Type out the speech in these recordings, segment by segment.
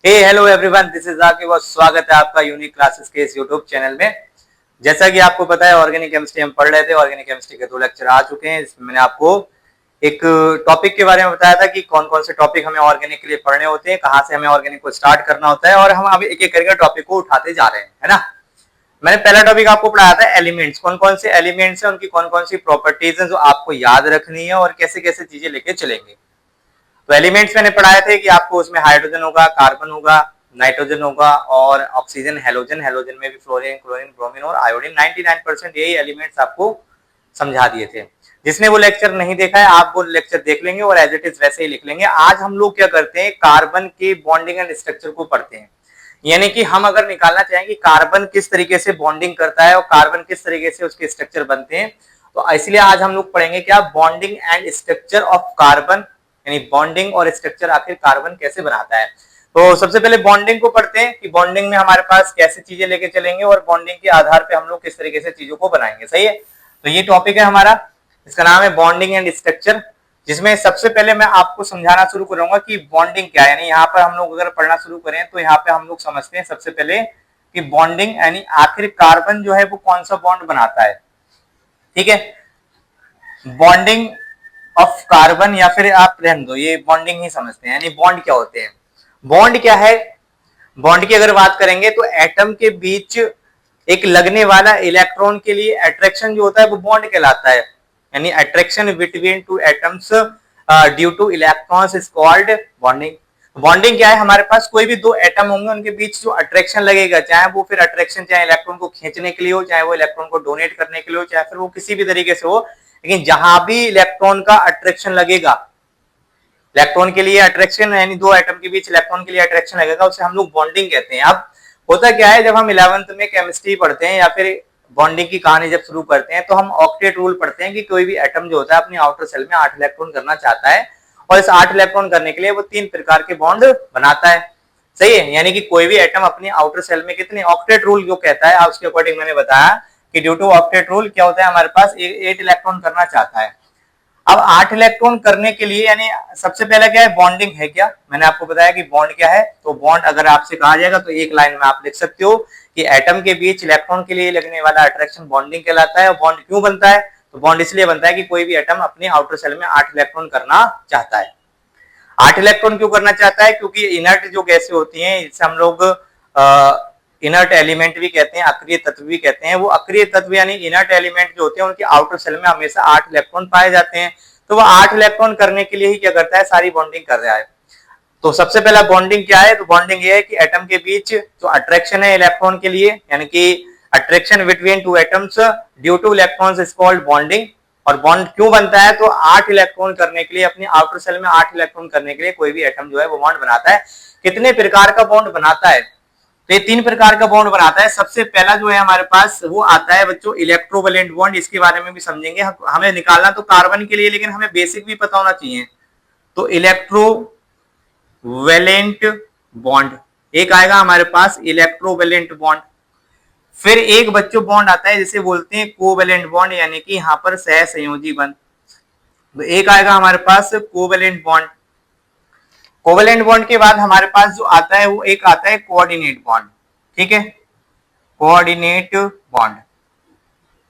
Hey hello everyone, this is Aqib और स्वागत है आपका यूनिक क्लासेस के इस यूट्यूब चैनल में। जैसा कि आपको पता है, ऑर्गेनिक केमिस्ट्री हम पढ़ रहे थे। ऑर्गेनिक केमिस्ट्री के 2 लेक्चर आ चुके हैं। इसमें मैंने आपको एक टॉपिक के बारे में बताया था कि कौन कौन से टॉपिक हमें ऑर्गेनिक के लिए पढ़ने होते हैं, कहाँ से हमें ऑर्गेनिक को स्टार्ट करना होता है, और हम अभी एक एक करके टॉपिक को उठाते जा रहे हैं, है ना। मैंने पहला टॉपिक आपको पढ़ाया था एलिमेंट्स, कौन कौन से एलिमेंट्स हैं, उनकी कौन कौन सी प्रॉपर्टीज हैं जो आपको याद रखनी है और कैसे कैसे चीजें लेके चलेंगे। तो एलिमेंट्स मैंने पढ़ाए थे कि आपको उसमें हाइड्रोजन होगा, कार्बन होगा, नाइट्रोजन होगा और ऑक्सीजन, हेलोजन, हेलोजन में भी फ्लोरीन, क्लोरीन, ब्रोमीन और आयोडीन। 99% यही एलिमेंट्स आपको समझा दिए थे। जिसने वो लेक्चर नहीं देखा है, आप वो लेक्चर देख लेंगे और एज इट इज वैसे ही लिख लेंगे। आज हम लोग क्या करते हैं, कार्बन के बॉन्डिंग एंड स्ट्रक्चर को पढ़ते हैं। यानी कि हम अगर निकालना चाहें कि कार्बन किस तरीके से बॉन्डिंग करता है और कार्बन किस तरीके से उसके स्ट्रक्चर बनते हैं, तो इसलिए आज हम लोग पढ़ेंगे क्या, bonding and structure of carbon, यानी बॉन्डिंग और स्ट्रक्चर आखिर कार्बन कैसे बनाता है। तो सबसे पहले बॉन्डिंग को पढ़ते हैं कि बॉन्डिंग में हमारे पास कैसे चीजें लेके चलेंगे और बॉन्डिंग के आधार पे हम लोग किस तरीके से चीजों को बनाएंगे। सही है, तो ये टॉपिक है हमारा, इसका नाम है बॉन्डिंग एंड स्ट्रक्चर। जिसमें सबसे पहले मैं आपको समझाना शुरू करूंगा कि बॉन्डिंग क्या है। यानी यहाँ पर हम लोग अगर पढ़ना शुरू करें तो यहाँ पे हम लोग समझते हैं सबसे पहले कि बॉन्डिंग यानी आखिर कार्बन जो है वो कौन सा बॉन्ड बनाता है। ठीक है, बॉन्डिंग ऑफ कार्बन, या फिर आप रहने दो, ये बॉन्डिंग ही समझते हैं। यानी बॉन्ड क्या होते हैं, बॉन्ड क्या है। बॉन्ड की अगर बात करेंगे तो एटम के बीच एक लगने वाला इलेक्ट्रॉन के लिए अट्रैक्शन जो होता है वो बॉन्ड कहलाता है। यानी attraction between two atoms due two electrons is called bonding. Bonding क्या है, हमारे पास कोई भी दो एटम होंगे, उनके बीच जो अट्रैक्शन लगेगा, चाहे वो फिर अट्रैक्शन चाहे इलेक्ट्रॉन को खींचने के लिए हो, चाहे वो इलेक्ट्रॉन को डोनेट करने के लिए हो, चाहे फिर वो किसी भी तरीके से हो, लेकिन जहां भी इलेक्ट्रॉन का अट्रैक्शन लगेगा, इलेक्ट्रॉन के लिए अट्रैक्शन, यानी दो एटम के बीच इलेक्ट्रॉन के लिए अट्रैक्शन लगेगा, उसे हम लोग बॉन्डिंग कहते हैं। अब होता क्या है, जब हम 11th में केमिस्ट्री पढ़ते हैं या फिर बॉन्डिंग की कहानी जब शुरू करते हैं तो हम ऑक्टेट रूल पढ़ते हैं कि कोई भी एटम जो होता है अपनी आउटर सेल में 8 इलेक्ट्रॉन करना चाहता है, और इस 8 इलेक्ट्रॉन करने के लिए वो 3 प्रकार के बॉन्ड बनाता है। सही है, यानी कि कोई भी एटम अपनी आउटर सेल में कितने, ऑक्टेट रूल जो कहता है, उसके अकॉर्डिंग मैंने बताया कि ड्यू टू ऑक्टेट रूल क्या होता है, हमारे पास 8 इलेक्ट्रॉन करना चाहता है। अब 8 इलेक्ट्रॉन करने के लिए, यानी सबसे पहला क्या है, बॉन्डिंग है क्या। मैंने आपको बताया कि बॉन्ड क्या है, तो बॉन्ड अगर आपसे कहा जाएगा तो एक लाइन में आप लिख सकते हो कि एटम के बीच इलेक्ट्रॉन के लिए लगने वाला अट्रैक्शन बॉन्डिंग कहलाता है। और बॉन्ड क्यों बनता है, तो बॉन्ड इसलिए बनता है कि कोई भी एटम अपने आउटर सेल में 8 इलेक्ट्रॉन करना चाहता है। 8 इलेक्ट्रॉन क्यों करना चाहता है, क्योंकि इनर्ट जो गैसें होती हैं, इससे हम लोग इनर्ट एलिमेंट भी कहते हैं, अक्रिय तत्व भी कहते हैं। वो अक्रिय तत्व यानी इनर्ट एलिमेंट जो होते हैं, उनके आउटर सेल में हमेशा 8 इलेक्ट्रॉन पाए जाते हैं। तो वो 8 इलेक्ट्रॉन करने के लिए ही क्या करता है, सारी बॉन्डिंग कर रहा है। तो सबसे पहला बॉन्डिंग क्या है, तो बॉन्डिंग ये है कि एटम के बीच जो अट्रैक्शन है इलेक्ट्रॉन के लिए, यानी कि attraction between two atoms due two electrons is called bonding. और बॉन्ड क्यों बनता है, तो 8 इलेक्ट्रॉन करने के लिए, अपनी आउटर सेल में 8 इलेक्ट्रॉन करने के लिए कोई भी एटम जो है वो बॉन्ड बनाता है। कितने प्रकार का बॉन्ड बनाता है, तो ये 3 प्रकार का बॉन्ड बनाता है। सबसे पहला जो है हमारे पास वो आता है बच्चों इलेक्ट्रोवैलेंट बॉन्ड। इसके बारे में भी समझेंगे, हमें निकालना तो कार्बन के लिए, लेकिन हमें बेसिक भी पता होना चाहिए। तो इलेक्ट्रोवैलेंट बॉन्ड एक आएगा हमारे पास, इलेक्ट्रोवैलेंट बॉन्ड। फिर एक बच्चों बॉन्ड आता है जिसे बोलते हैं कोवैलेंट बॉन्ड, यानी कि यहाँ पर सहसंयोजी बंध। तो एक आएगा हमारे पास कोवैलेंट बॉन्ड। कोवैलेंट बॉन्ड के बाद हमारे पास जो आता है वो एक आता है कोऑर्डिनेट बॉन्ड। ठीक है, कोऑर्डिनेट बॉन्ड।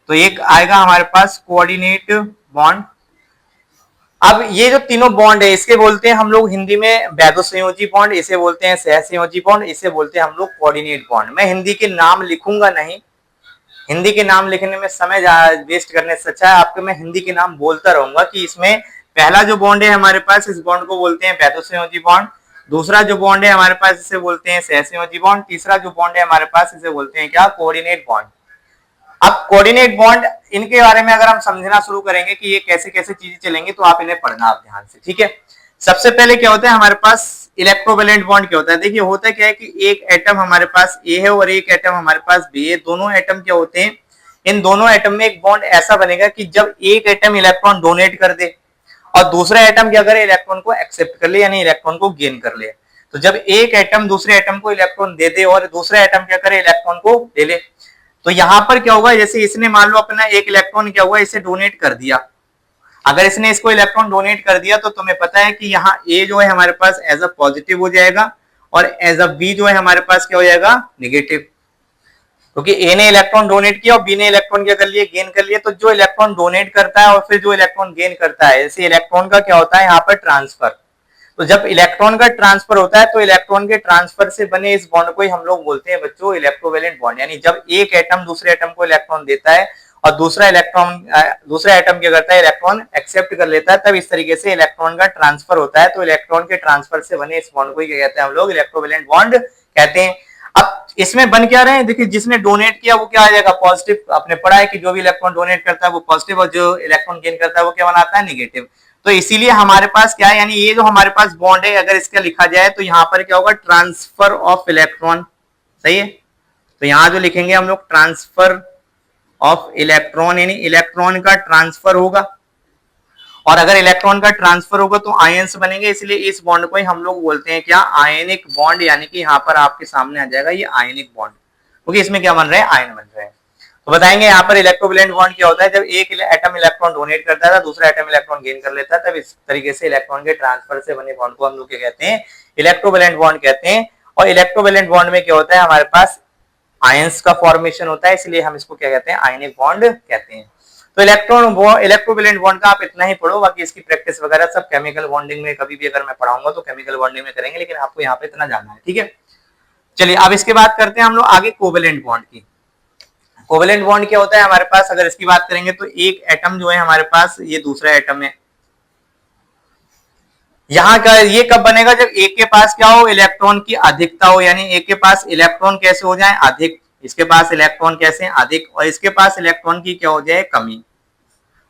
तो एक आएगा हमारे पास कोऑर्डिनेट बॉन्ड। अब ये जो तीनों बॉन्ड है, इसके बोलते हैं हम लोग हिंदी में वैधसंयोजी बॉन्ड, इसे बोलते हैं सहसंयोजी बॉन्ड, इसे बोलते हैं हम लोग कोऑर्डिनेट बॉन्ड। मैं हिंदी के नाम लिखूंगा नहीं, हिंदी के नाम लिखने में समय वेस्ट करने से अच्छा है आपको मैं हिंदी के नाम बोलता रहूंगा कि इसमें पहला जो बॉन्ड है हमारे पास, इस बॉन्ड को बोलते हैं वैधसंयोजी बॉन्ड। दूसरा जो बॉन्ड है हमारे पास, इसे बोलते हैं सहसंयोजी बॉन्ड। तीसरा जो बॉन्ड है हमारे पास, इसे बोलते हैं क्या, कोऑर्डिनेट बॉन्ड। अब कोऑर्डिनेट बॉन्ड, इनके बारे में अगर हम समझना शुरू करेंगे कि ये कैसे कैसे चीजें चलेंगी, तो आप इन्हें पढ़ना आप ध्यान से। ठीक है, सबसे पहले क्या होता है हमारे पास, इलेक्ट्रोवैलेंट बॉन्ड क्या होता है। देखिए होता क्या है कि एक एटम हमारे पास ए है और एक एटम हमारे पास बी है। दोनों एटम क्या होते हैं, इन दोनों एटम में एक बॉन्ड ऐसा बनेगा कि जब एक एटम इलेक्ट्रॉन डोनेट कर दे और दूसरा एटम क्या करे, इलेक्ट्रॉन को एक्सेप्ट कर ले, यानी इलेक्ट्रॉन को गेन कर ले। तो जब एक एटम दूसरे एटम को इलेक्ट्रॉन दे दे और दूसरा एटम क्या करे, इलेक्ट्रॉन को ले ले, तो यहां पर क्या होगा, जैसे इसने मान लो अपना एक इलेक्ट्रॉन क्या हुआ, इसे डोनेट कर दिया। अगर इसने इसको इलेक्ट्रॉन डोनेट कर दिया तो तुम्हें पता है कि यहाँ ए जो है हमारे पास एज अ पॉजिटिव हो जाएगा और एज अ बी जो है हमारे पास क्या हो जाएगा, नेगेटिव, क्योंकि ए ने इलेक्ट्रॉन डोनेट किया और बी ने इलेक्ट्रॉन क्या कर लिए, गेन कर लिए। तो जो इलेक्ट्रॉन डोनेट करता है और फिर जो इलेक्ट्रॉन गेन करता है, जैसे इलेक्ट्रॉन का क्या होता है यहाँ पर ट्रांसफर। तो जब इलेक्ट्रॉन का ट्रांसफर होता है तो इलेक्ट्रॉन के ट्रांसफर से बने इस बॉन्ड को ही हम लोग बोलते हैं बच्चों इलेक्ट्रोवैलेंट बॉन्ड। यानी जब एक एटम दूसरे एटम को इलेक्ट्रॉन देता है और दूसरा एटम क्या करता है, इलेक्ट्रॉन एक्सेप्ट कर लेता है, तब इस तरीके से इलेक्ट्रॉन का ट्रांसफर होता है। तो इलेक्ट्रॉन के ट्रांसफर से बने इस बॉन्ड को ही क्या कहते हैं हम लोग, इलेक्ट्रोवैलेंट बॉन्ड कहते हैं। अब इसमें बन क्या रहे हैं, देखिए जिसने डोनेट किया वो क्या आ जाएगा, पॉजिटिव। आपने पढ़ा है कि जो भी इलेक्ट्रॉन डोनेट करता है वो पॉजिटिव और जो इलेक्ट्रॉन गेन करता है वो क्या बनाता है, नेगेटिव। तो इसीलिए हमारे पास क्या है, यानी ये जो हमारे पास बॉन्ड है अगर इसका लिखा जाए तो यहाँ पर क्या होगा, ट्रांसफर ऑफ इलेक्ट्रॉन। सही है, तो यहाँ जो लिखेंगे हम लोग ट्रांसफर ऑफ इलेक्ट्रॉन, यानी इलेक्ट्रॉन का ट्रांसफर होगा। और अगर इलेक्ट्रॉन का ट्रांसफर होगा तो आयंस बनेंगे, इसलिए इस बॉन्ड को ही हम लोग बोलते हैं क्या, आयनिक बॉन्ड। यानी कि यहाँ पर आपके सामने आ जाएगा ये आयनिक बॉन्ड, क्योंकि इसमें क्या बन रहे हैं, आयन बन रहे हैं। तो बताएंगे यहाँ पर इलेक्ट्रोवैलेंट बॉन्ड क्या होता है, जब एक एटम इलेक्ट्रॉन डोनेट करता है दूसरा एटम इलेक्ट्रॉन गेन कर लेता है, तब इस तरीके से इलेक्ट्रॉन के ट्रांसफर से बने बॉन्ड को हम लोग क्या कहते हैं, इलेक्ट्रोवैलेंट बॉन्ड कहते हैं। और इलेक्ट्रोवैलेंट बॉन्ड में क्या होता है, हमारे पास आयंस का फॉर्मेशन होता है, इसलिए हम इसको क्या कहते हैं, आयनिक बॉन्ड कहते हैं। तो इलेक्ट्रोवैलेंट बॉन्ड का आप इतना ही पढ़ो, बाकी इसकी प्रैक्टिस वगैरह सब केमिकल बॉन्डिंग में कभी भी अगर मैं पढ़ाऊंगा तो केमिकल बॉन्डिंग में करेंगे, लेकिन आपको यहाँ पे इतना जानना है, ठीक है। चलिए अब इसके बात करते हैं हम लोग आगे कोवेलेंट बॉन्ड की। कोवेलेंट बॉन्ड क्या होता है हमारे पास, अगर इसकी बात करेंगे तो एक एटम जो है हमारे पास, ये दूसरा एटम है, यहाँ का ये कब बनेगा, जब एक के पास क्या हो, इलेक्ट्रॉन की अधिकता हो। यानी एक के पास इलेक्ट्रॉन कैसे हो जाए, अधिक, इसके पास इलेक्ट्रॉन कैसे अधिक, और इसके पास इलेक्ट्रॉन की क्या हो जाए, कमी।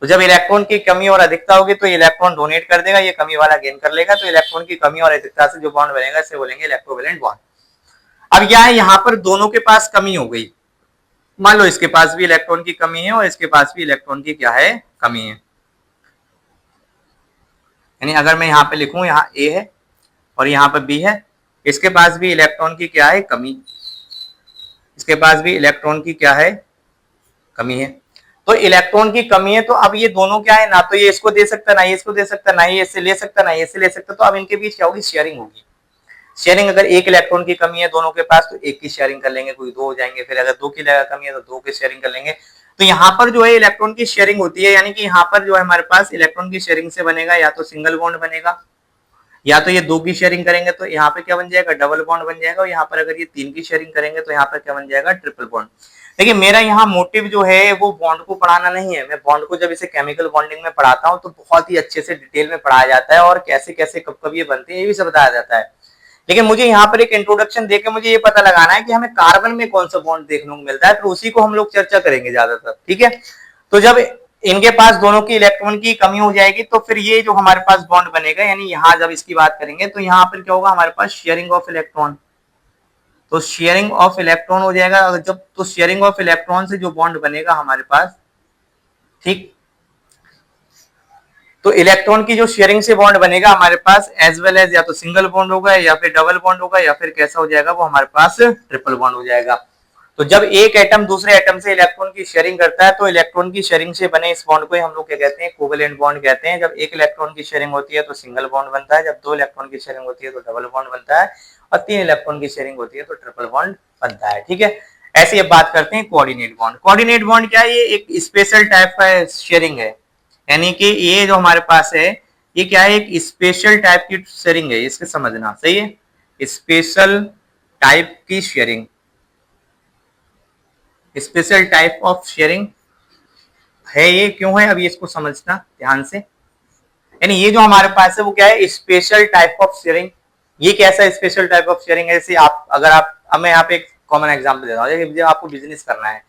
तो जब इलेक्ट्रॉन की कमी और अधिकता होगी तो इलेक्ट्रॉन डोनेट कर देगा, ये कमी वाला गेन कर लेगा। तो इलेक्ट्रॉन की कमी और अधिकता से जो बॉन्ड बनेगा इसे बोलेंगे इलेक्ट्रोवैलेंट बॉन्ड। अब क्या है, यहाँ पर दोनों के पास कमी हो गई, मान लो इसके पास भी इलेक्ट्रॉन की कमी है और इसके पास भी इलेक्ट्रॉन की क्या है, कमी है। यानी अगर मैं यहाँ पे लिखूं, यहाँ ए है और यहाँ पर बी है, इसके पास भी इलेक्ट्रॉन की क्या है, कमी, इसके पास भी इलेक्ट्रॉन की क्या है, कमी है। तो इलेक्ट्रॉन की कमी है, तो अब ये दोनों क्या है, ना तो ये इसको दे सकता, ना ये इसको दे सकता, ना ये इससे ले सकता, ना ये इससे ले सकता। तो अब इनके बीच क्या होगी, शेयरिंग होगी। शेयरिंग, अगर एक इलेक्ट्रॉन की कमी है दोनों के पास तो एक की शेयरिंग कर लेंगे, कोई दो हो जाएंगे, फिर अगर दो की कमी है तो दो की शेयरिंग कर लेंगे। तो यहाँ पर जो है इलेक्ट्रॉन की शेयरिंग होती है, यानी कि यहाँ पर जो है हमारे पास इलेक्ट्रॉन की शेयरिंग से बनेगा या तो सिंगल बॉन्ड बनेगा, या तो ये दो की शेयरिंग करेंगे तो यहाँ पे क्या बन जाएगा, डबल बॉन्ड बन जाएगा। और यहाँ पर अगर ये तीन की शेयरिंग करेंगे तो यहाँ पर क्या बन जाएगा, ट्रिपल बॉन्ड। देखिए मेरा यहाँ मोटिव जो है वो बॉन्ड को पढ़ाना नहीं है। मैं बॉन्ड को जब इसे केमिकल बॉन्डिंग में पढ़ाता हूँ तो बहुत ही अच्छे से डिटेल में पढ़ाया जाता है और कैसे कैसे कब कब ये बनते हैं ये भी सब बताया जाता है। लेकिन मुझे यहाँ पर एक इंट्रोडक्शन देकर मुझे ये पता लगाना है कि हमें कार्बन में कौन सा बॉन्ड देखने को मिलता है, तो उसी को हम लोग चर्चा करेंगे ज्यादातर, ठीक है। तो जब इनके पास दोनों की इलेक्ट्रॉन की कमी हो जाएगी तो फिर ये जो हमारे पास बॉन्ड बनेगा, यानी यहाँ जब इसकी बात करेंगे तो यहाँ पर क्या होगा, हमारे पास शेयरिंग ऑफ इलेक्ट्रॉन। तो शेयरिंग ऑफ इलेक्ट्रॉन हो जाएगा जब, तो शेयरिंग ऑफ इलेक्ट्रॉन से जो बॉन्ड बनेगा हमारे पास, ठीक, तो इलेक्ट्रॉन की जो शेयरिंग से बॉन्ड बनेगा हमारे पास एज वेल एज या तो सिंगल बॉन्ड होगा या फिर डबल बॉन्ड होगा या फिर कैसा हो जाएगा, वो हमारे पास ट्रिपल बॉन्ड हो जाएगा। तो जब एक एटम दूसरे एटम से इलेक्ट्रॉन की शेयरिंग करता है तो इलेक्ट्रॉन की शेयरिंग से बने इस बॉन्ड को हम लोग क्या कहते हैं, कोवेलेंट बॉन्ड कहते हैं। जब एक इलेक्ट्रॉन की शेयरिंग होती है तो सिंगल बॉन्ड बनता है, जब दो इलेक्ट्रॉन की शेयरिंग होती है तो डबल बॉन्ड बनता है, और तीन इलेक्ट्रॉन की शेयरिंग होती है तो ट्रिपल बॉन्ड बनता है, ठीक है। ऐसे अब बात करते हैं कोऑर्डिनेट बॉन्ड। कोऑर्डिनेट बॉन्ड क्या है, ये एक स्पेशल टाइप का शेयरिंग है। यानी कि ये जो हमारे पास है ये क्या है, एक स्पेशल टाइप की शेयरिंग है, इसके समझना सही है, स्पेशल टाइप की sharing, special type of sharing है। ये क्यों है, अभी इसको समझना ध्यान से। यानी ये जो हमारे पास है वो क्या है, स्पेशल टाइप ऑफ शेयरिंग। ये कैसा स्पेशल टाइप ऑफ शेयरिंग है, जैसे आप अगर आप, अब मैं यहाँ पे एक कॉमन एग्जांपल देता हूँ, जब आपको बिजनेस करना है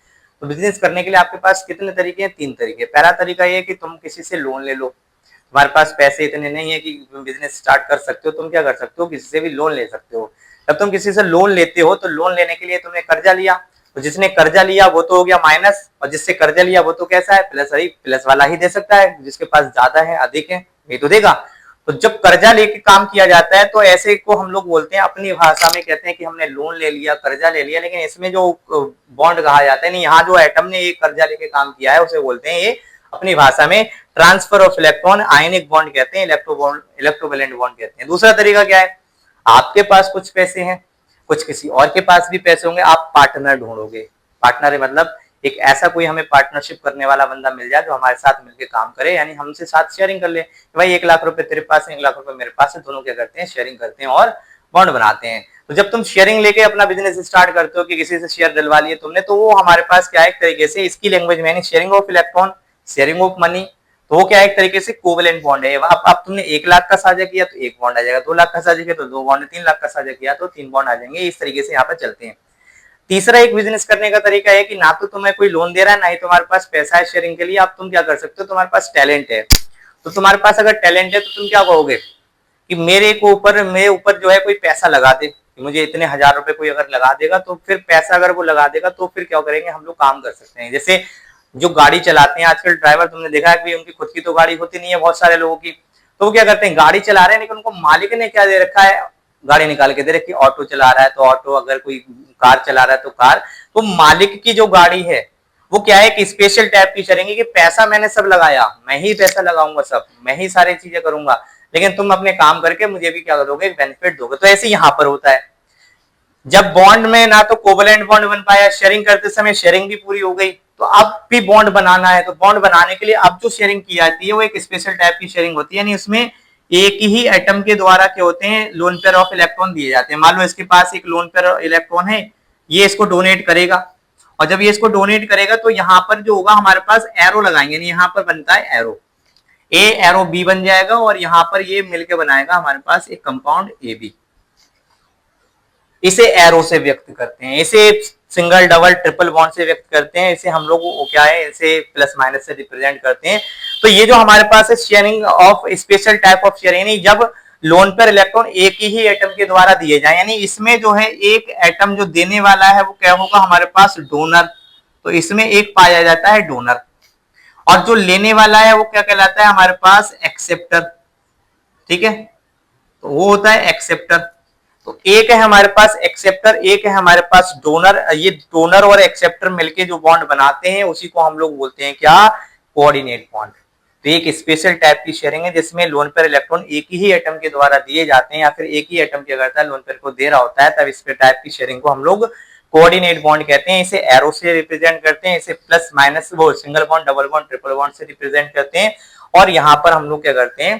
तो बिजनेस करने के लिए आपके पास कितने तरीके हैं, तीन तरीके। पहला तरीका ये है कि तुम किसी से लोन ले लो, तुम्हारे पास पैसे इतने नहीं है कि बिजनेस स्टार्ट कर सकते हो, तुम क्या कर सकते हो, किसी से भी लोन ले सकते हो। जब तुम किसी से लोन लेते हो तो लोन लेने के लिए तुमने कर्जा लिया, तो जिसने कर्जा लिया वो तो हो गया माइनस, और जिससे कर्जा लिया वो तो कैसा है, प्लस। प्लस वाला ही दे सकता है, जिसके पास ज्यादा है अधिक है ये तो देगा। तो जब कर्जा लेके काम किया जाता है तो ऐसे को हम लोग बोलते हैं, अपनी भाषा में कहते हैं कि हमने लोन ले लिया, कर्जा ले लिया। लेकिन इसमें जो बॉन्ड कहा जाता है, नहीं, यहाँ जो एटम ने ये कर्जा लेके काम किया है उसे बोलते हैं, ये अपनी भाषा में transfer of electron, ionic bond कहते हैं, इलेक्ट्रोवैलेंट बॉन्ड कहते हैं। दूसरा तरीका क्या है, आपके पास कुछ पैसे हैं, कुछ किसी और के पास भी पैसे होंगे, आप पार्टनर ढूंढोगे। पार्टनर मतलब एक ऐसा कोई हमें पार्टनरशिप करने वाला बंदा मिल जाए जो हमारे साथ मिलकर काम करे, यानी हमसे साथ शेयरिंग कर ले। भाई 1 लाख रुपए तेरे पास है, 1 लाख रुपए मेरे पास है, दोनों क्या करते हैं, शेयरिंग करते हैं और बॉन्ड बनाते हैं। तो जब तुम शेयरिंग लेके अपना बिजनेस स्टार्ट करते हो कि किसी से शेयर दिलवा लिए तुमने, तो वो हमारे पास क्या है, एक तरीके से इसकी लैंग्वेज में sharing of electron, sharing of money, तो वो क्या है, एक तरीके से कोवेलेंट बॉन्ड है। अब तुमने 1 लाख का साझा किया तो 1 बॉन्ड आ जाएगा, 2 लाख का साझा किया तो 2 बॉन्ड, 3 लाख का साझा किया तो 3 बॉन्ड आ जाएंगे। इस तरीके से यहाँ पर चलते हैं। तीसरा एक बिजनेस करने का तरीका है कि ना तो तुम्हें कोई लोन दे रहा है, ना ही तुम्हारे पास पैसा है शेयरिंग के लिए। अब तुम क्या कर सकते हो, तुम्हारे पास टैलेंट है, तो तुम्हारे पास अगर टैलेंट है तो तुम क्या कहोगे कि मेरे ऊपर जो है कोई पैसा लगा दे, मुझे इतने 1000 रुपए कोई अगर लगा देगा, तो फिर पैसा अगर वो लगा देगा तो फिर क्या करेंगे, हम लोग काम कर सकते हैं। जैसे जो गाड़ी चलाते हैं आजकल ड्राइवर, तुमने देखा है कि उनकी खुद की तो गाड़ी होती नहीं है बहुत सारे लोगों की, तो वो क्या करते हैं, गाड़ी चला रहे हैं लेकिन उनको मालिक ने क्या दे रखा है, गाड़ी निकाल के दे रखी है। ऑटो चला रहा है तो ऑटो, अगर कोई कार चला रहा है तो कार। तो मालिक की जो गाड़ी है वो क्या है, कि स्पेशल टाइप की चलेंगे कि पैसा मैंने सब लगाया, मैं ही पैसा लगाऊंगा, सब मैं ही सारी चीजें करूंगा, लेकिन तुम अपने काम करके मुझे भी क्या करोगे, बेनिफिट दोगे। तो ऐसे यहाँ पर होता है। जब बॉन्ड में ना तो कोवेलेंट बॉन्ड बन पाया, शेयरिंग करते समय शेयरिंग भी पूरी हो गई, तो अब भी बॉन्ड बनाना है। तो बॉन्ड बनाने के लिए अब जो शेयरिंग की जाती है वो एक स्पेशल टाइप की शेयरिंग होती है, यानी उसमें एक ही एटम के द्वारा क्या होते हैं, लोन पेयर ऑफ इलेक्ट्रॉन दिए जाते हैं। मान लो इसके पास एक लोन पेयर इलेक्ट्रॉन है, ये इसको डोनेट करेगा, और जब ये इसको डोनेट करेगा तो यहाँ पर जो होगा हमारे पास एरो लगाएंगे, यहाँ पर बनता है एरो ए, एरो बी बन जाएगा, और यहाँ पर ये मिलकर बनाएगा हमारे पास एक कंपाउंड ए बी। इसे एरो से व्यक्त करते हैं, इसे सिंगल डबल ट्रिपल बॉन्ड से व्यक्त करते हैं, इसे हम लोग क्या है, इसे प्लस माइनस से रिप्रेजेंट करते हैं। तो ये जो हमारे पास है sharing of special type of sharing, जब लोन पर इलेक्ट्रॉन एक ही एटम के द्वारा दिए जाए, यानी इसमें जो है एक एटम जो देने वाला है वो क्या होगा, हमारे पास डोनर, तो इसमें एक पाया जाता है डोनर, और जो लेने वाला है वो क्या कहलाता है, हमारे पास एक्सेप्टर। ठीक है, तो वो होता है एक्सेप्टर। तो एक है हमारे पास एक्सेप्टर, एक है हमारे पास डोनर। ये डोनर और एक्सेप्टर मिलके जो बॉन्ड बनाते हैं उसी को हम लोग बोलते हैं क्या, कोऑर्डिनेट बॉन्ड। तो एक स्पेशल टाइप की शेयरिंग है जिसमें लोन पेयर इलेक्ट्रॉन एक ही एटम के द्वारा दिए जाते हैं, या फिर एक ही एटम क्या करता है, लोन पेयर को दे रहा होता है, तब इस टाइप की शेयरिंग को हम लोग कोऑर्डिनेट बॉन्ड कहते हैं। इसे एरो से रिप्रेजेंट करते हैं, इसे प्लस माइनस वो single bond, double bond, triple bond से रिप्रेजेंट करते हैं, और यहाँ पर हम लोग क्या करते हैं,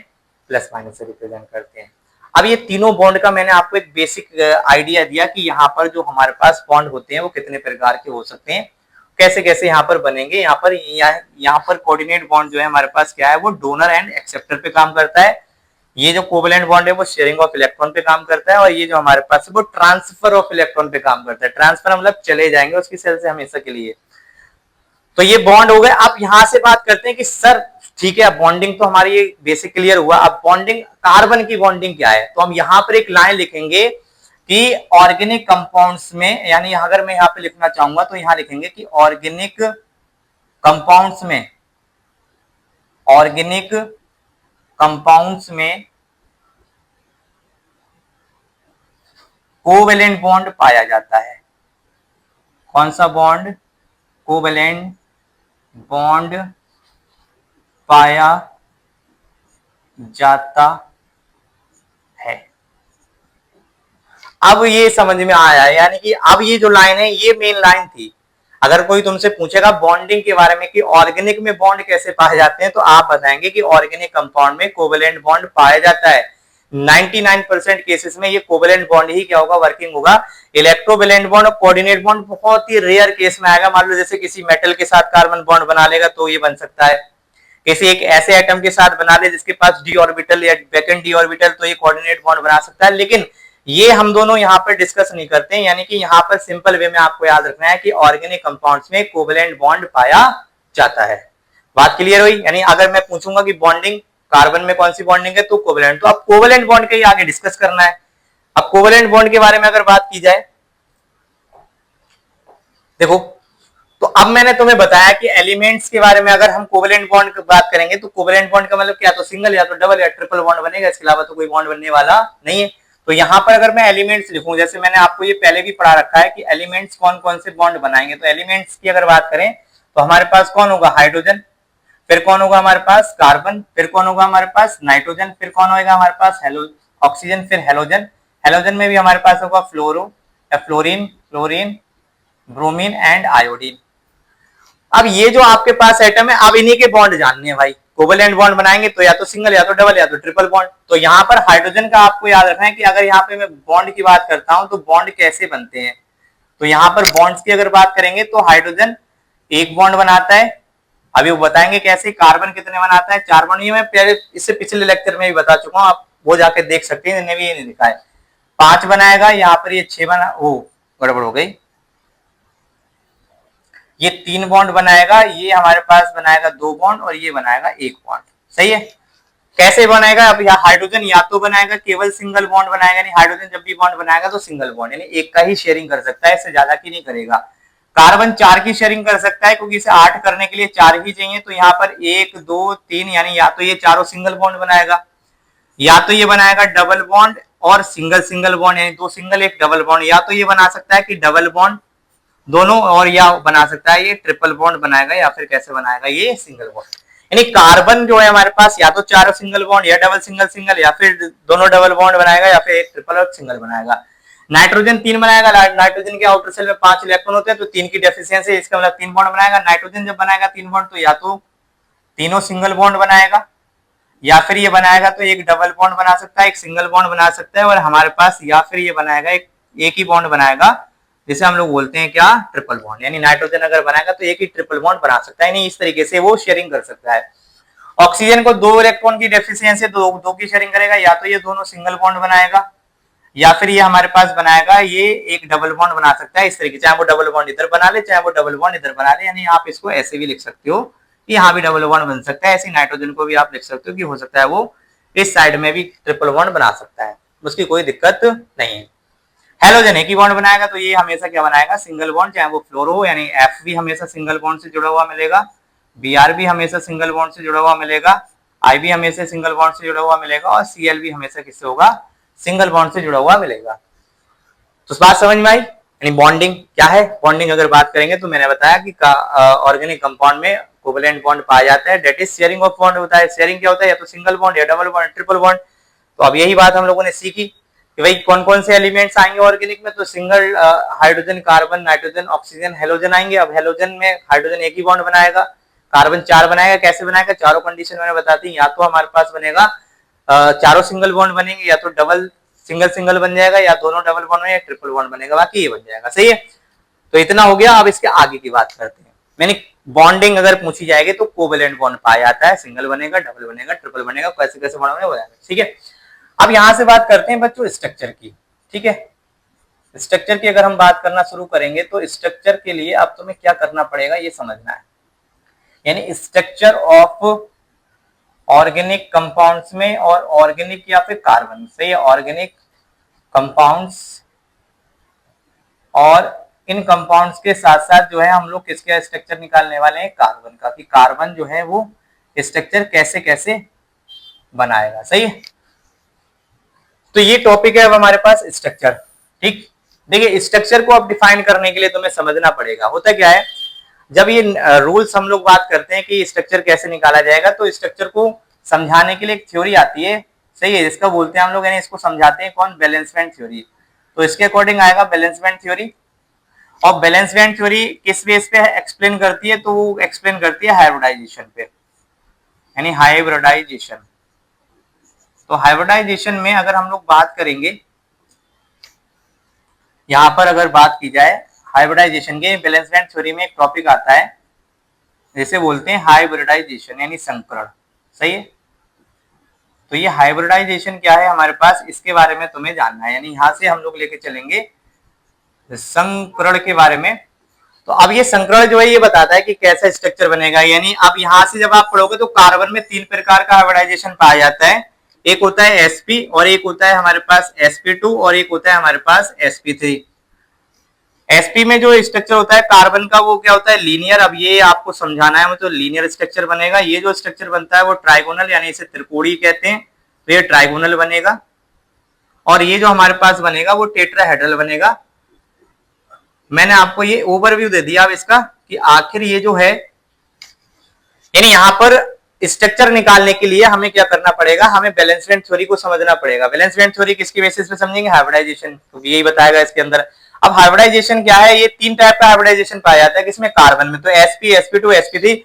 प्लस माइनस से रिप्रेजेंट करते हैं। अब ये तीनों बॉन्ड का मैंने आपको एक बेसिक आइडिया दिया कि यहाँ पर जो हमारे पास बॉन्ड होते हैं वो कितने प्रकार के हो सकते हैं, कैसे कैसे यहाँ पर बनेंगे। यहाँ पर कोऑर्डिनेट बॉन्ड जो है हमारे पास क्या है, वो डोनर एंड एक्सेप्टर पे काम करता है। ये जो कोवेलेंट बॉन्ड है वो शेयरिंग ऑफ इलेक्ट्रॉन पे काम करता है, और ये जो हमारे पास है वो ट्रांसफर ऑफ इलेक्ट्रॉन पे काम करता है। ट्रांसफर मतलब चले जाएंगे उसकी सेल से हमेशा के लिए। तो ये बॉन्ड हो गए। अब यहां से बात करते हैं कि सर ठीक है, अब बॉन्डिंग तो हमारी ये बेसिक क्लियर हुआ, अब बॉन्डिंग, कार्बन की बॉन्डिंग क्या है। तो हम यहाँ पर एक लाइन लिखेंगे कि ऑर्गेनिक कंपाउंड्स में, यानी अगर मैं यहाँ पे लिखना चाहूंगा तो यहाँ लिखेंगे कि ऑर्गेनिक कंपाउंड्स में, ऑर्गेनिक कंपाउंड्स में कोवेलेंट बॉन्ड पाया जाता है। कौन सा बॉन्ड, कोवेलेंट बॉन्ड पाया जाता है। अब ये समझ में आया, यानी कि अब ये जो लाइन है ये मेन लाइन थी। अगर कोई तुमसे पूछेगा बॉन्डिंग के बारे में कि ऑर्गेनिक में बॉन्ड कैसे पाए जाते हैं, तो आप बताएंगे कि ऑर्गेनिक कंपाउंड में कोवेलेंट बॉन्ड पाया जाता है। 99% केसेस में ये कोवेलेंट बॉन्ड ही क्या होगा, वर्किंग होगा। इलेक्ट्रोवेलेंट बॉन्ड और कोऑर्डिनेट बॉन्ड बहुत ही रेयर केस में आएगा। मान लो जैसे किसी मेटल के साथ कार्बन बॉन्ड बना लेगा तो ये बन सकता है, किसी एक ऐसे एटम के साथ बना ले जिसके पास डी ऑर्बिटल या वैकेंट डी ऑर्बिटल, तो ये कोऑर्डिनेट बॉन्ड बना सकता है। लेकिन ये हम दोनों यहाँ पर डिस्कस नहीं करते हैं, यानी कि यहाँ पर सिंपल वे में आपको याद रखना है कि ऑर्गेनिक कंपाउंड्स में कोवेलेंट बॉन्ड पाया जाता है। बात क्लियर हुई। यानी अगर मैं पूछूंगा कि बॉन्डिंग कार्बन में कौन सी बॉन्डिंग है, तो कोवेलेंट, तो अब कोवेलेंट बॉन्ड के ही आगे डिस्कस करना है। अब कोवेलेंट बॉन्ड के बारे में अगर बात की जाए, देखो तो अब मैंने तुम्हें बताया कि एलिमेंट्स के बारे में अगर हम कोवेलेंट बॉन्ड की बात करेंगे तो कोवेलेंट बॉन्ड का मतलब क्या, तो सिंगल या तो डबल या ट्रिपल बॉन्ड बनेगा, इसके अलावा तो कोई बॉन्ड बनने वाला नहीं है। तो यहाँ पर अगर मैं एलिमेंट्स लिखूं, जैसे मैंने आपको ये पहले भी पढ़ा रखा है कि एलिमेंट्स कौन कौन से बॉन्ड बनाएंगे, तो एलिमेंट्स की अगर बात करें तो हमारे पास कौन होगा, हाइड्रोजन, फिर कौन होगा हमारे पास कार्बन, फिर कौन होगा हमारे पास नाइट्रोजन, फिर कौन होगा हमारे पास ऑक्सीजन, फिर हेलोजन, हेलोजन में भी हमारे पास होगा फ्लोरो या fluorine, chlorine, bromine and iodine. अब ये जो आपके पास एटम है, अब इन्हीं के बॉन्ड जानने हैं भाई। कोवेलेंट बॉन्ड बनाएंगे तो या तो सिंगल या तो डबल या तो ट्रिपल बॉन्ड। तो यहाँ पर हाइड्रोजन का आपको याद रखना है कि अगर यहाँ पे मैं बॉन्ड की बात करता हूं तो बॉन्ड कैसे बनते हैं। तो यहाँ पर बॉन्ड्स की अगर बात करेंगे तो हाइड्रोजन एक बॉन्ड बनाता है, अभी वो बताएंगे कैसे। कार्बन कितने बनाता है, 4 बॉन्ड। ये मैं पहले इससे पिछले लेक्चर में भी बता चुका हूँ, आप वो जाके देख सकते हैं, इन्हें भी ये नहीं लिखा है। 5 बनाएगा, यहाँ पर ये 6 बना, ओ गड़बड़ हो गई, ये 3 बॉन्ड बनाएगा, ये हमारे पास बनाएगा 2 बॉन्ड और ये बनाएगा 1 बॉन्ड। सही है। कैसे बनाएगा, अब यहाँ हाइड्रोजन या तो बनाएगा केवल सिंगल बॉन्ड बनाएगा, यानी हाइड्रोजन जब भी बॉन्ड बनाएगा तो सिंगल बॉन्ड, यानी एक का ही शेयरिंग कर सकता है, इससे ज्यादा की नहीं करेगा। कार्बन 4 की शेयरिंग कर सकता है, क्योंकि इसे 8 करने के लिए 4 ही चाहिए। तो यहाँ पर 1 2 3, यानी या तो ये चारों सिंगल बॉन्ड बनाएगा या तो ये बनाएगा डबल बॉन्ड और सिंगल सिंगल बॉन्ड, यानी 2 सिंगल 1 डबल बॉन्ड। या तो ये बना सकता है कि डबल बॉन्ड दोनों, और या बना सकता है ये ट्रिपल बॉन्ड बनाएगा, या फिर कैसे बनाएगा ये सिंगल बॉन्ड। यानी कार्बन जो है हमारे पास या तो 4 सिंगल बॉन्ड या डबल सिंगल सिंगल, या फिर दोनों डबल बॉन्ड बनाएगा, या फिर एक ट्रिपल और सिंगल बनाएगा। नाइट्रोजन 3 बनाएगा, नाइट्रोजन के आउटर सेल में 5 इलेक्ट्रॉन होते हैं, तो 3 की डेफिशिएंसी है, इसका मतलब 3 बॉन्ड बनाएगा। नाइट्रोजन जब बनाएगा 3 बॉन्ड तो या तो तीनों सिंगल बॉन्ड बनाएगा, या फिर ये बनाएगा तो एक डबल बॉन्ड बना सकता है, एक सिंगल बॉन्ड बना सकता है, और हमारे पास या फिर ये बनाएगा एक ही बॉन्ड बनाएगा, जिसे हम लोग बोलते हैं क्या, ट्रिपल बॉन्ड। यानी नाइट्रोजन अगर बनाएगा तो एक ही ट्रिपल बॉन्ड बना सकता है, यानी इस तरीके से वो शेयरिंग कर सकता है। ऑक्सीजन को 2 इलेक्ट्रॉन की डेफिशिएंसी, तो 2 की शेयरिंग करेगा, या तो ये दोनों सिंगल बॉन्ड बनाएगा, या फिर ये हमारे पास बनाएगा ये एक डबल बॉन्ड बना सकता है, इस तरीके से। चाहे वो डबल बॉन्ड इधर बना ले, चाहे वो डबल बॉन्ड इधर बना ले, यानी आप इसको ऐसे भी लिख सकते हो कि यहाँ भी डबल बॉन्ड बन सकता है। ऐसे नाइट्रोजन को भी आप लिख सकते हो कि हो सकता है वो इस साइड में भी ट्रिपल बॉन्ड बना सकता है, उसकी कोई दिक्कत नहीं है। हेलोजन एक ही बॉन्ड बनाएगा, तो ये हमेशा क्या बनाएगा, सिंगल बॉन्ड, चाहे वो फ्लोरो हो, यानी एफ भी हमेशा सिंगल बॉन्ड से जुड़ा हुआ मिलेगा, Br भी हमेशा सिंगल बॉन्ड से जुड़ा हुआ मिलेगा, I भी हमेशा सिंगल बॉन्ड से जुड़ा हुआ मिलेगा, और Cl भी हमेशा किससे होगा, सिंगल बॉन्ड से जुड़ा हुआ मिलेगा। तो बात समझ में आई। यानी बॉन्डिंग क्या है, बॉन्डिंग अगर बात करेंगे तो मैंने बताया कि ऑर्गेनिक कंपाउंड में कोवेलेंट बॉन्ड पाया जाता है, that is sharing of bond होता है। शेयरिंग क्या होता है, या तो सिंगल बॉन्ड या डबल बॉन्ड, ट्रिपल बॉन्ड। तो अब यही बात हम लोगों ने सीखी कि भाई कौन कौन से एलिमेंट्स आएंगे ऑर्गेनिक में। तो single hydrogen, carbon, nitrogen, oxygen, halogen आएंगे। अब हेलोजन में हाइड्रोजन एक ही बॉन्ड बनाएगा, कार्बन 4 बनाएगा। कैसे बनाएगा, चारों कंडीशन मैंने बताती है। या तो हमारे पास बनेगा चारों सिंगल बॉन्ड बनेंगे, या तो डबल सिंगल सिंगल बन जाएगा, या दोनों डबल बॉन्ड या ट्रिपल बॉन्ड बनेगा, बाकी ये बन जाएगा। सही है। तो इतना हो गया। अब इसके आगे की बात करते हैं। मैंने बॉन्डिंग अगर पूछी जाएगी तो कोवेलेंट बॉन्ड पाया जाता है, सिंगल बनेगा, डबल बनेगा, ट्रिपल बनेगा, कैसे कैसे बॉन्ड बनेगा, ठीक है। अब यहां से बात करते हैं बच्चों स्ट्रक्चर की, ठीक है। स्ट्रक्चर की अगर हम बात करना शुरू करेंगे तो स्ट्रक्चर के लिए अब तुम्हें क्या करना पड़ेगा ये समझना है। यानी स्ट्रक्चर ऑफ ऑर्गेनिक कंपाउंड्स में, और ऑर्गेनिक या फिर कार्बन से, ऑर्गेनिक कंपाउंड्स, और इन कंपाउंड्स के साथ साथ जो है हम लोग किसका स्ट्रक्चर निकालने वाले हैं, कार्बन का, कि कार्बन जो है वो स्ट्रक्चर कैसे कैसे बनाएगा। सही है। तो ये टॉपिक है अब हमारे पास स्ट्रक्चर, ठीक। देखिए स्ट्रक्चर को अब डिफाइन करने के लिए तुम्हें समझना पड़ेगा होता क्या है। जब ये रूल्स हम लोग बात करते हैं कि स्ट्रक्चर कैसे निकाला जाएगा, तो स्ट्रक्चर को समझाने के लिए एक थ्योरी आती है, सही है, जिसका बोलते हैं हम लोग, यानी इसको समझाते हैं कौन, बैलेंसमेंट थ्योरी। तो इसके अकॉर्डिंग आएगा बैलेंसमेंट थ्योरी। और बैलेंसमेंट थ्योरी किस बेस पे एक्सप्लेन करती है, तो वो एक्सप्लेन करती है हाइब्रिडाइजेशन पे, यानी हाइब्रिडाइजेशन। तो हाइब्रिडाइजेशन में अगर हम लोग बात करेंगे, यहां पर अगर बात की जाए हाइब्रिडाइजेशन के, बैलेंसमेंट थ्योरी में एक टॉपिक आता है जिसे बोलते हैं हाइब्रिडाइजेशन, यानी संकरण। सही है। तो ये हाइब्रिडाइजेशन क्या है हमारे पास, इसके बारे में तुम्हें जानना है। यानी यहां से हम लोग लेके चलेंगे संकरण के बारे में। तो अब ये संकरण जो है ये बताता है कि कैसा स्ट्रक्चर बनेगा। यानी अब यहां से जब आप पढ़ोगे तो कार्बन में 3 प्रकार का हाइब्रिडाइजेशन पाया जाता है। एक होता है sp, और एक होता है हमारे पास sp2, और एक होता है हमारे पास sp3। sp में जो स्ट्रक्चर होता है कार्बन का वो क्या होता है, लीनियर। अब ये आपको समझाना है मुझे, लीनियर स्ट्रक्चर बनेगा। ये जो स्ट्रक्चर बनता है वो ट्राइगोनल, यानी इसे त्रिकोणीय कहते हैं, तो ये ट्राइगोनल बनेगा। और ये जो हमारे पास बनेगा वो टेट्राहेड्रल बनेगा। मैंने आपको ये ओवरव्यू दे दिया अब इसका कि आखिर ये जो है, यानी यहाँ पर स्ट्रक्चर निकालने के लिए हमें क्या करना पड़ेगा, हमें बैलेंस बैंड थ्योरी को समझना पड़ेगा। बैलेंस बैंड थ्योरी किसकी बेसिस पे समझेंगे, हाइब्रिडाइजेशन, क्योंकि यही बताएगा इसके अंदर। अब हाइब्रिडाइजेशन क्या है, ये 3 टाइप का हाइब्रिडाइजेशन पाया जाता है किसमें, कार्बन में। तो sp sp2 sp3,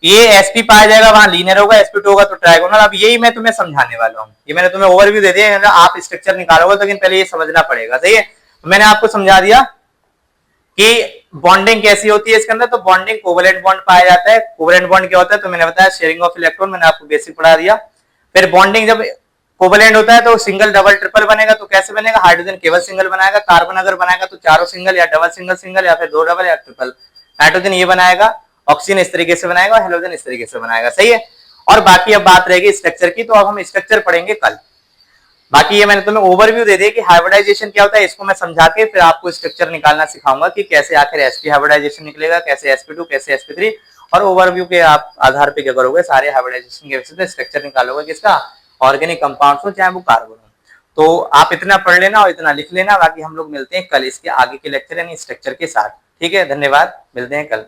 ये sp पाया जाएगा वहां लीनियर होगा, sp2 होगा तो ट्राइगोनल। अब यही मैं तुम्हें समझाने वाला हूँ, ये मैंने तुम्हें ओवरव्यू दे दिया, आप स्ट्रक्चर निकालोगे तो लेकिन पहले ये समझना पड़ेगा, सही है। मैंने आपको समझा दिया कि बॉन्डिंग कैसी होती है इसके अंदर। तो बॉन्डिंग कोवेलेंट बॉन्ड पाया जाता है। कोवेलेंट बॉन्ड क्या होता है, तो मैंने बताया शेयरिंग ऑफ इलेक्ट्रॉन, मैंने आपको बेसिक पढ़ा दिया। फिर बॉन्डिंग जब कोवेलेंट होता है तो सिंगल डबल ट्रिपल बनेगा। तो कैसे बनेगा, हाइड्रोजन केवल सिंगल बनाएगा, कार्बन अगर बनाएगा तो चारों सिंगल या डबल सिंगल सिंगल या फिर 2 डबल या ट्रिपल। नाइट्रोजन ये बनाएगा, ऑक्सीजन इस तरीके से बनाएगा, हेलोजन इस तरीके से बनाएगा, सही है। और बाकी अब बात रहेगी स्ट्रक्चर की, तो अब हम स्ट्रक्चर पढ़ेंगे कल। बाकी ये मैंने तुम्हें ओवरव्यू दे दिया कि हाइब्रिडाइजेशन क्या होता है, इसको मैं समझा के फिर आपको स्ट्रक्चर निकालना सिखाऊंगा कि कैसे आखिर sp हाइब्रिडाइजेशन निकलेगा, कैसे sp2, कैसे sp3, और ओवरव्यू के आप आधार पे क्या करोगे, सारे हाइब्रिडाइजेशन के बेसिस पे स्ट्रक्चर निकालोगे किसका, ऑर्गेनिक कंपाउंड्स हो चाहे वो कार्बन हो। तो आप इतना पढ़ लेना और इतना लिख लेना, बाकी हम लोग मिलते हैं कल इसके आगे के लेक्चर यानी स्ट्रक्चर के साथ। ठीक है, धन्यवाद, मिलते हैं कल।